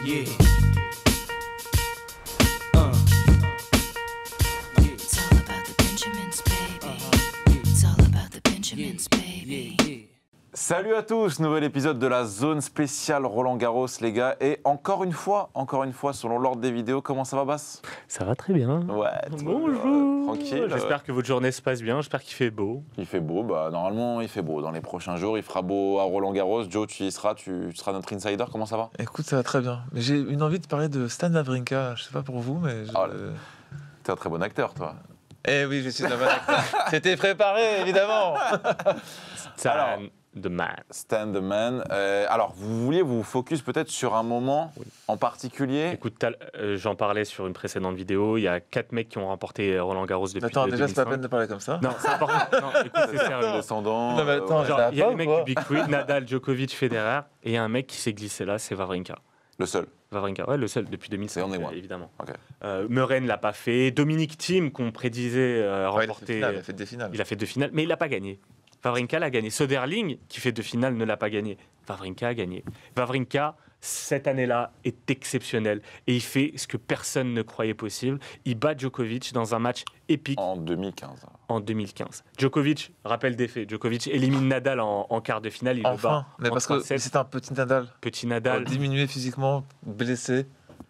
Yeah. It's all about the Benjamins, baby. It's all about the Benjamins, baby. Salut à tous, nouvel épisode de la zone spéciale Roland Garros les gars, et encore une fois, selon l'ordre des vidéos, comment ça va Bass? Ça va très bien. Ouais, Bonjour. Tranquille. J'espère que votre journée se passe bien, j'espère qu'il fait beau. Il fait beau, bah normalement il fait beau, dans les prochains jours il fera beau à Roland Garros. Joe, tu y seras, tu seras notre insider, comment ça va? Écoute, ça va très bien. Mais j'ai une envie de parler de Stan Wawrinka, je sais pas pour vous, mais... T'es un très bon acteur toi. Eh oui, je suis un bon acteur. C'était préparé, évidemment. Stan the man. Stan the man. Alors, vous vouliez vous focus peut-être sur un moment en particulier? Écoute, j'en parlais sur une précédente vidéo, il y a 4 mecs qui ont remporté Roland Garros depuis Attends, déjà, 2005. c'est pas la peine de parler comme ça. Non, c'est important. Non, écoute, c'est sérieux. Descendant. Non, mais attends, Genre, ça va il y a pas les ou mecs quoi du Big Three, Nadal, Djokovic, Federer, et il y a un mec qui s'est glissé là, c'est Wawrinka. Le seul. Wawrinka, ouais, le seul depuis 2005, Et on est loin. évidemment. Ok. Murray ne l'a pas fait. Dominic Thiem, qu'on prédisait Ouais, remporter, il a fait des finales. il a fait 2 finales, mais il l'a pas gagné. Wawrinka l'a gagné. Söderling, qui fait 2 finales, ne l'a pas gagné. Wawrinka a gagné. Wawrinka, cette année-là, est exceptionnel. Et il fait ce que personne ne croyait possible. Il bat Djokovic dans un match épique En 2015. en 2015. Djokovic, rappel des faits, Djokovic élimine Nadal en quart de finale. Il le bat Enfin, mais en parce que 3-7. c'est un petit Nadal. Petit Nadal. Diminué physiquement, blessé.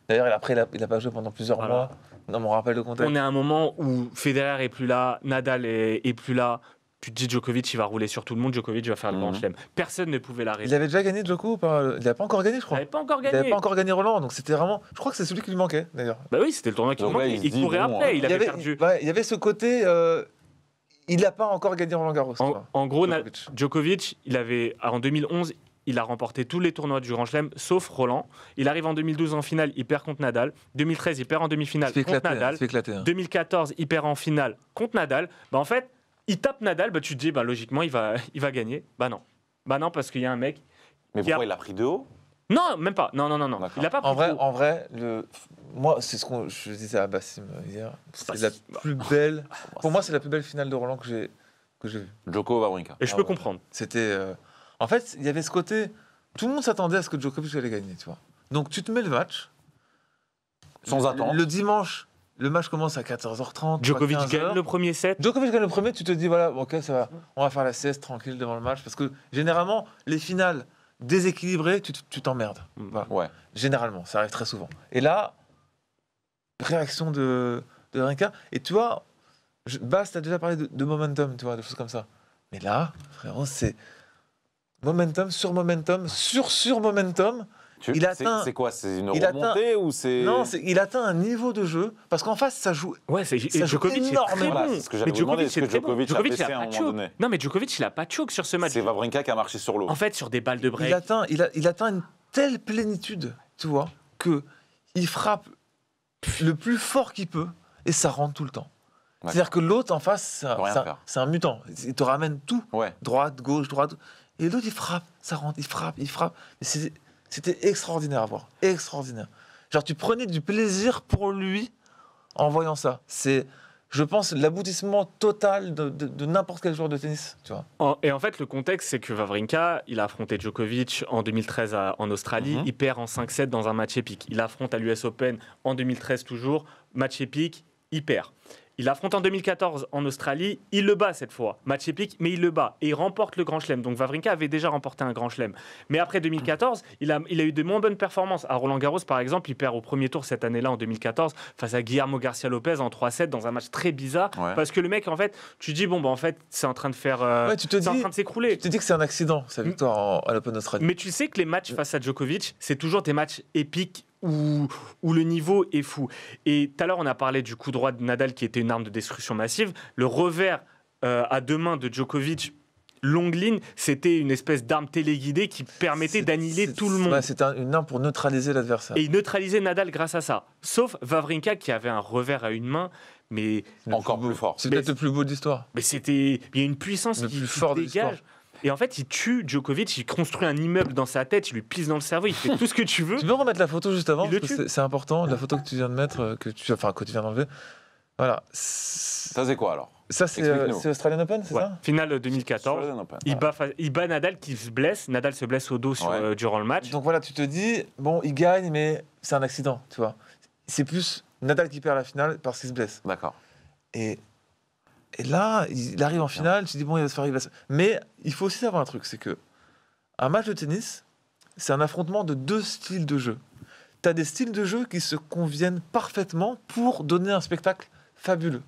D'ailleurs, après, il a pas joué pendant plusieurs Voilà. mois. Non, mais on rappelle le contexte. On est à un moment où Federer est plus là, Nadal est plus là. Tu te dis Djokovic, il va rouler sur tout le monde. Djokovic va faire le grand chelem. Personne ne pouvait l'arrêter. Il avait déjà gagné Djoko ou pas? Il n'avait pas encore gagné, je Il crois. n'avait pas encore Il n'avait gagné. pas encore gagné Roland, donc c'était vraiment... Je crois que c'est celui qui lui manquait, d'ailleurs. Bah oui, c'était le tournoi qui Donc lui là, manquait. il se Il dit, courait bon, après, il avait perdu. Il y avait ce côté... il n'a pas encore gagné Roland Garros. En gros, Djokovic. Djokovic, en 2011, il a remporté tous les tournois du Grand Chelem, sauf Roland. Il arrive en 2012 en finale, il perd contre Nadal. 2013, il perd en demi-finale Il se fait contre éclater, Nadal. il se fait éclater, hein. 2014, il perd en finale contre Nadal. Bah en fait, il tape Nadal, bah tu te dis, bah logiquement, il va gagner. Bah non, parce qu'il y a un mec. Mais Qui a- pourquoi il a pris de haut? Non, même pas. Non. D'accord. Il a pas pris de haut. En vrai, moi, c'est ce que je disais à Bassim hier. C'est la plus belle. Pour moi, c'est la plus belle finale de Roland que j'ai vue. Djoko Wawrinka. Et je peux comprendre. C'était. En fait, il y avait ce côté. Tout le monde s'attendait à ce que Djokovic allait gagner, tu vois. Donc, tu te mets le match. Sans attendre. Le dimanche, le match commence à 14h30. Djokovic 15h. gagne le premier set. Djokovic gagne le premier, tu te dis, voilà, ok, ça va. On va faire la sieste tranquille devant le match. Parce que généralement, les finales déséquilibrées, tu t'emmerdes. Voilà. Ouais. Généralement, ça arrive très souvent. Et là, réaction de Wawrinka. Et tu vois, Bas, t'as déjà parlé de momentum, tu vois, de choses comme ça. Mais là, frérot, c'est momentum sur momentum sur momentum. Il atteint- C'est quoi? C'est une il remontée ou c'est... Non, il atteint un niveau de jeu parce qu'en face, ça joue. Ouais, Ça joue Djokovic est énormément. très Voilà, bon. c'est ce que j'allais Mais vous demander. Est-ce que est très bon. Djokovic a Djokovic, baissé il a à un pas de moment choke. donné? Non, mais Djokovic, il a pas de choke sur ce match. C'est Wawrinka qui a marché sur l'eau. En fait, sur des balles de break. Il atteint une telle plénitude, tu vois, que il frappe le plus fort qu'il peut et ça rentre tout le temps. D'accord. C'est-à-dire que l'autre en face, peut rien faire. c'est un mutant. Il te ramène tout. Ouais. Droite, gauche, droite. Et l'autre, il frappe, ça rentre, il frappe. Mais c'était extraordinaire à voir. Extraordinaire. Genre, tu prenais du plaisir pour lui en voyant ça. C'est, je pense, l'aboutissement total de n'importe quel joueur de tennis. Tu vois. Et en fait, le contexte, c'est que Wawrinka, il a affronté Djokovic en 2013 en Australie. Il perd en 5-7 dans un match épique. Il affronte à l'US Open en 2013 toujours. Match épique, il perd. Il affronte en 2014 en Australie, il le bat cette fois. Match épique, mais il le bat. Et il remporte le Grand Chelem. Donc Wawrinka avait déjà remporté un Grand Chelem. Mais après 2014, il a eu de moins bonnes performances. À Roland Garros, par exemple, il perd au premier tour cette année-là, en 2014, face à Guillermo Garcia Lopez en 3-7, dans un match très bizarre. Ouais. Parce que le mec, en fait, tu te dis, bon, bah, en fait, c'est en train de faire... Ouais, tu te c'est en dis- train de s'écrouler. Tu te dis que c'est un accident, sa victoire à l'Open Australie. Mais tu sais que les matchs face à Djokovic, c'est toujours des matchs épiques où le niveau est fou. Et tout à l'heure, on a parlé du coup droit de Nadal qui était une arme de destruction massive. Le revers à deux mains de Djokovic, longue ligne, c'était une espèce d'arme téléguidée qui permettait d'annihiler tout le monde. Ouais, c'était une arme pour neutraliser l'adversaire. Et il neutralisait Nadal grâce à ça. Sauf Wawrinka qui avait un revers à une main, mais Encore plus fort. C'est peut-être le plus beau de l'histoire. il y a une puissance Le qui plus fort de l'histoire. dégage. Et en fait, il tue Djokovic, il construit un immeuble dans sa tête, il lui pisse dans le cerveau, il fait tout ce que tu veux. Tu peux remettre la photo juste avant Il le parce que tue. c'est important, la photo que tu viens de mettre, que tu viens d'enlever. Voilà. Ça, c'est quoi alors? Ça, c'est Explique-nous. c'est Australian Open, c'est Ouais. ça? Finale 2014. Australian Open, Il voilà. il bat Nadal qui se blesse. Nadal se blesse au dos durant le match. Donc voilà, tu te dis, bon, il gagne, mais c'est un accident, tu vois. C'est plus Nadal qui perd la finale parce qu'il se blesse. D'accord. Et là, il arrive en finale, tu te dis, bon, il va se faire arriver. Mais il faut aussi savoir un truc, c'est que un match de tennis, c'est un affrontement de deux styles de jeu. Tu as des styles de jeu qui se conviennent parfaitement pour donner un spectacle fabuleux.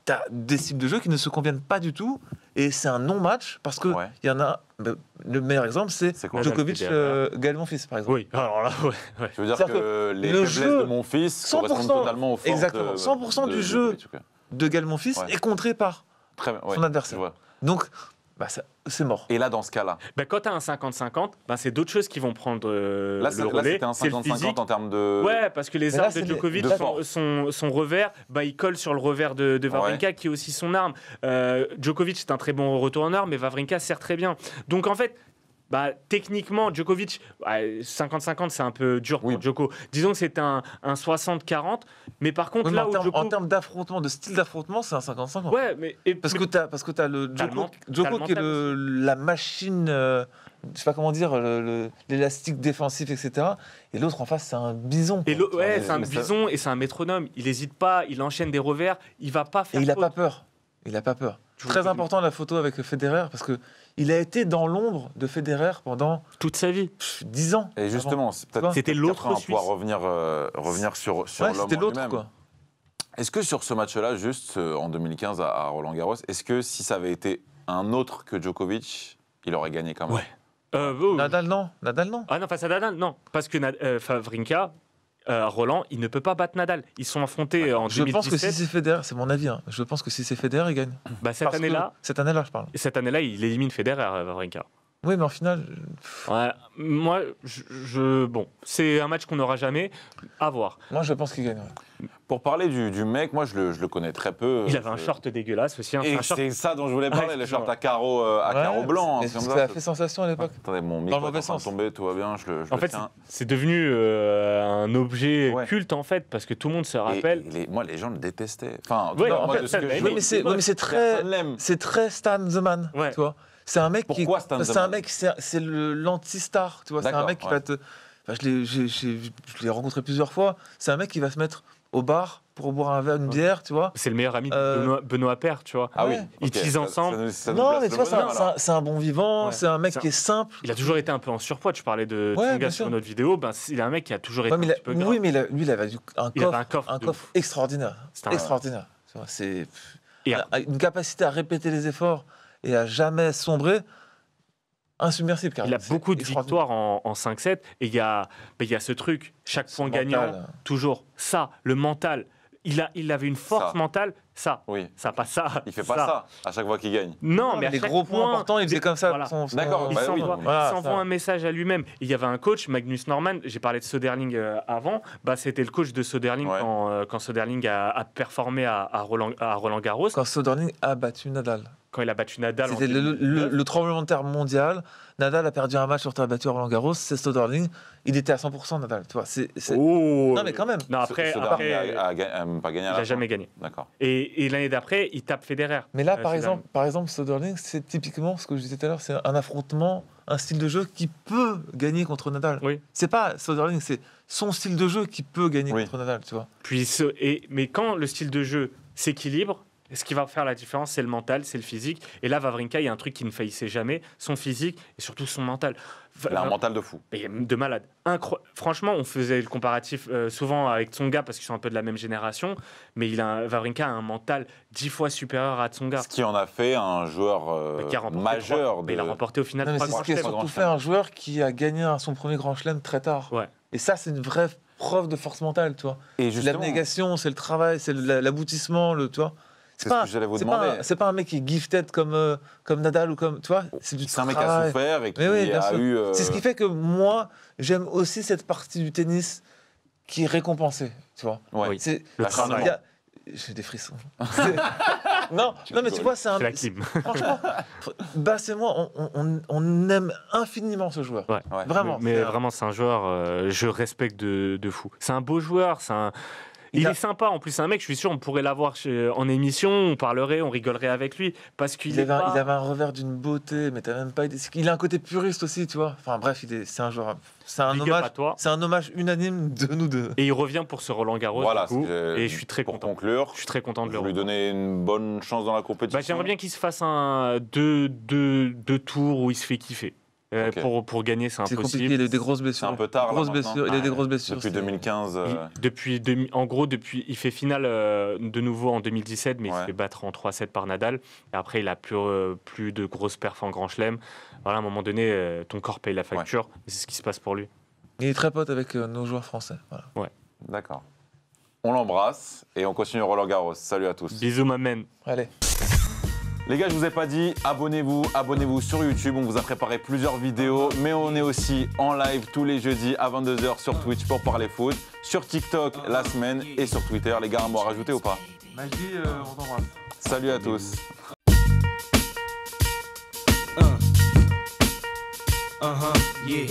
Tu as des styles de jeu qui ne se conviennent pas du tout, et c'est un non-match parce qu'il Ouais. y en a. Le meilleur exemple, c'est C'est quoi? Djokovic, Federer. Gaël Monfils, par exemple. Oui, alors là, ouais. Tu veux dire C'est-à-dire que les le faiblesses jeu, de mon fils 100%, correspondent totalement aux forces exactement, 100% du jeu. Djokovic, ok. De Gaël Monfils Ouais. est contré par Très bien, ouais, son adversaire. je vois. Donc, c'est mort. Et là, dans ce cas-là, Ben, quand tu as un 50-50, ben, c'est d'autres choses qui vont prendre là, le là, relais. c'était un C'est le 50-50 physique. en termes de. Ouais, parce que les Mais là, armes c'est de les- Djokovic, de son revers, bah, il colle sur le revers de Wawrinka, qui est aussi son arme. Djokovic, c'est un très bon retourneur, mais Wawrinka sert très bien. Donc en fait, bah, techniquement, Djokovic, 50-50, c'est un peu dur Oui. pour Djoko. Disons que c'est un 60-40, mais par contre, Oui, mais là où en Djoko... termes d'affrontement, de style d'affrontement, c'est un 50-50. Ouais, mais... Parce que t'as le T'as le Djoko, ment- Djoko t'as le qui est mental la machine, je sais pas comment dire, l'élastique défensif, etc. Et l'autre en face, c'est un bison. Et quoi. ouais, mais c'est un ça- bison et c'est un métronome. Il n'hésite pas, il enchaîne des revers, il va pas Et faire il a faute. pas peur. Il a pas peur. Je vous Très dis- important la photo avec Federer parce que il a été dans l'ombre de Federer pendant toute sa vie. 10 ans. Et justement, c'est peut-être C'était peut-être l'autre qu'après, on va pouvoir Suisse. revenir sur Ouais, l'homme c'était en l'autre lui-même. quoi. Est-ce que sur ce match-là, juste en 2015 à Roland Garros, est-ce que si ça avait été un autre que Djokovic, il aurait gagné quand même? Ouais. Oh. Nadal non. Ah non, face à Nadal, non. Parce que Wawrinka, Roland, il ne peut pas battre Nadal. Ils sont affrontés en Je pense que 2017. si c'est Federer, c'est mon avis. Hein. Je pense que si c'est Federer, il gagne. Bah, cette Parce que- année-là, Cette année-là, je parle. il élimine Federer, Wawrinka. Oui, mais en finale, Ouais, moi, bon, c'est un match qu'on n'aura jamais. À voir. moi, je pense qu'il gagne. Ouais. Pour parler du mec, moi je le connais très peu. Il avait un Je- short dégueulasse aussi. Hein, Et un short. c'est ça dont je voulais parler, Ouais, les shorts excuse-moi. à carreaux Ouais, blancs. mais c'est comme ça ça. a fait sensation à l'époque. Attendez, mon Dans micro le est mauvais en train de sens. tomber, tout va bien, je le En fait, tiens. c'est devenu un objet Ouais. culte en fait, parce que tout le monde se Et rappelle. moi, les gens le détestaient. Enfin, en tout Ouais, cas, en moi, fait, de ce ça, que mais j'ai Oui, vu, mais c'est très, personne l'aime. c'est très Stan the Man, Ouais. tu vois. C'est un mec Pourquoi qui, Stan the c'est un Man mec, c'est l'anti-star, tu vois. C'est un D'accord, mec qui ouais. va te. Enfin, je l'ai rencontré plusieurs fois. C'est un mec qui va se mettre au bar pour boire un verre, une bière, tu vois. C'est le meilleur ami de Euh, Benoît Paire, tu vois. Ah oui, Ouais. Ils ok, teasent ça- ensemble. ça nous Non, place mais le tu vois, bonheur, alors. c'est un bon vivant. Ouais. C'est un mec C'est un- qui est simple. Il a toujours été un peu en surpoids. Tu parlais de Ouais, Tsonga bien sur sûr. notre vidéo. Ben, il est un mec qui a toujours été Ouais, mais un petit peu gras. oui, mais lui, il avait Il avait un coffre de ouf. extraordinaire. C'est un- Extraordinaire. Tu vois, c'est Et une capacité à répéter les efforts et à jamais sombrer. Insubmersible, car Il a beaucoup de victoires en 5-7. Et il y a ce truc, chaque point gagnant, toujours ça, le mental. Il avait une force Ça. mentale, ça. Oui, Ça, pas ça. il fait pas ça à chaque fois qu'il gagne. Non, mais à les chaque gros points point, importants, il faisait comme ça. Voilà. D'accord, Il bah oui, s'envoie non, Voilà, il s'envoie ça. un message à lui-même. Il y avait un coach, Magnus Norman, j'ai parlé de Söderling avant, bah, c'était le coach de Söderling Ouais. quand Söderling a performé à Roland Garros, Quand Soderling a battu Nadal. quand il a battu Nadal. en C'était 2009. le tremblement de terre mondial. Nadal a perdu un match sur terre battue à Roland Garros. C'est Soderling. Il était à 100% Nadal. Tu vois, Oh. Non, mais quand même. Non, après, Soderling après, a pas gagné à il la n'a fin. jamais gagné. D'accord. Et l'année d'après, il tape Federer. Mais là, par Soderling. exemple, Soderling, c'est typiquement ce que je disais tout à l'heure. C'est un affrontement, un style de jeu qui peut gagner contre Nadal. Oui. C'est pas Soderling, c'est son style de jeu qui peut gagner Oui. contre Nadal. Tu vois. Mais quand le style de jeu s'équilibre, ce qui va faire la différence, c'est le mental, c'est le physique. Et là, Wawrinka, il y a un truc qui ne faillissait jamais, son physique et surtout son mental. Il a un mental de fou. Mais de malade. Franchement, on faisait le comparatif souvent avec Tsonga parce qu'ils sont un peu de la même génération, mais Wawrinka a un mental 10 fois supérieur à Tsonga. Ce qui en a fait un joueur Qui a remporté majeur. mais il a remporté au final Non, mais 3 c'est grands ce qui a chelems. surtout fait un joueur qui a gagné son premier grand chelem très tard. Ouais. Et ça, c'est une vraie preuve de force mentale, tu vois. Et C'est justement, l'abnégation, c'est le travail, c'est l'aboutissement, tu vois. c'est ce que j'allais vous demander. C'est pas un mec qui est gifted comme Nadal ou comme, tu vois. C'est du C'est un mec qui a travail. souffert et qui Mais oui, bien a sûr. eu. C'est ce qui fait que moi, j'aime aussi cette partie du tennis qui est récompensée, tu vois. Ouais. Oui. C'est Le travail. travail. J'ai des frissons. non, mais tu vois, c'est un. C'est la clim. Franchement, Bass et moi, on aime infiniment ce joueur. Ouais. Ouais. Vraiment. Mais C'est- vraiment, c'est un joueur, je respecte de fou. C'est un beau joueur. Il est sympa, en plus, c'est un mec, je suis sûr, on pourrait l'avoir en émission, on parlerait, on rigolerait avec lui, parce qu'il il avait un revers d'une beauté, mais t'as même pas idée. Il a un côté puriste aussi, tu vois. Enfin bref, c'est un joueur. C'est un Big up hommage. à toi. C'est un hommage unanime de nous deux. Et il revient pour ce Roland Garros, Voilà, du coup, c'est- et je suis très pour content. conclure, Je suis très content de le vous lui revoir. donnez une bonne chance dans la compétition. Bah, j'aimerais bien qu'il se fasse deux tours où il se fait kiffer. Ok. Pour gagner, c'est C'est compliqué, impossible. il a eu des grosses blessures. C'est un peu tard, là, Grosses maintenant. blessures. Il a eu des Ouais. grosses blessures. Depuis 2015. En gros, il fait finale de nouveau en 2017, mais il Ouais. se fait battre en 3-7 par Nadal. Et après, il a plus de grosses perfs en Grand Chelem. Voilà, à un moment donné, ton corps paye la facture. Et c'est ce qui se passe pour lui. Il est très pote avec nos joueurs français. Voilà. D'accord. On l'embrasse et on continue Roland Garros. Salut à tous. Bisous, ma man. Allez. Les gars, je vous ai pas dit, abonnez-vous sur YouTube. On vous a préparé plusieurs vidéos, mais on est aussi en live tous les jeudis à 22h sur Twitch pour parler foot, sur TikTok la semaine et sur Twitter. Les gars, un mot à rajouter ou pas? Magdi, on t'embrasse. Salut à tous. Yeah.